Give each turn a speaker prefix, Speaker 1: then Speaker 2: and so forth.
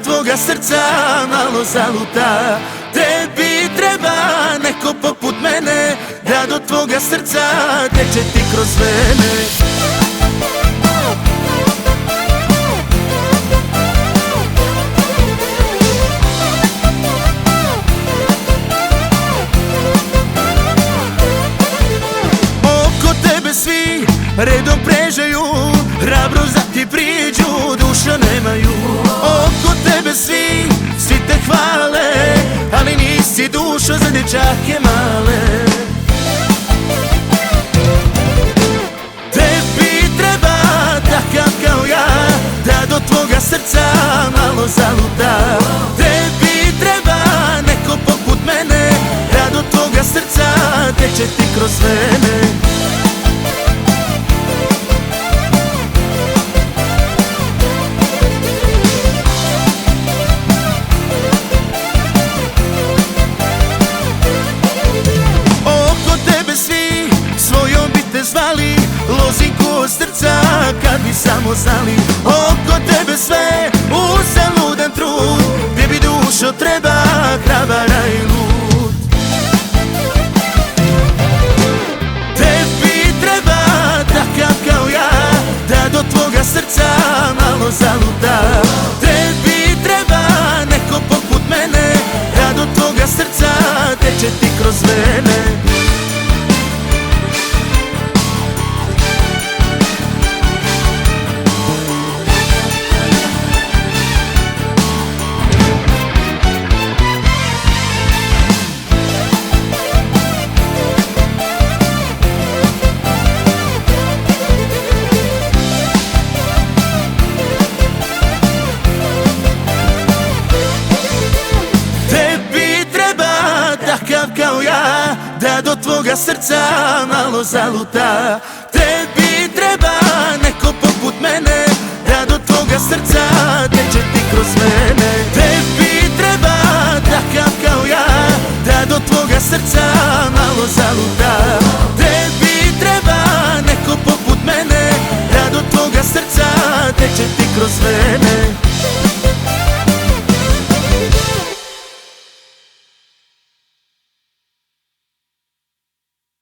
Speaker 1: tvoga srca malo zaluta. Tebi treba neko poput mene, da do tvoga srca teče ti kroz vene. Oko tebe svi redom prežeju, hrabrost da ti priđu, duša nemaju. Oko tebe svi te hvale, ali nisi duša za dječake male. Tebi treba takav kao ja, da do tvoga srca malo zaluta. Tebi treba neko poput mene, da do tvoga srca teče ti kroz vene. Zvali lozinku od srca kad bi samo znali. Oko tebe sve uzaludan trud, gdje bi dušo treba hrabara i lud. Tebi treba takav kao ja, da do tvoga srca malo zaluta. Tebi treba neko poput mene, da do tvoga srca teče ti kroz vene. Kao ja, da do tvoga srca malo zaluta. Tebi treba neko poput mene, da do tvoga srca teče ti kroz vene. Tebi treba takav kao ja, da do tvoga srca malo zaluta. Tebi treba neko poput mene, da do tvoga srca teče ti kroz vene.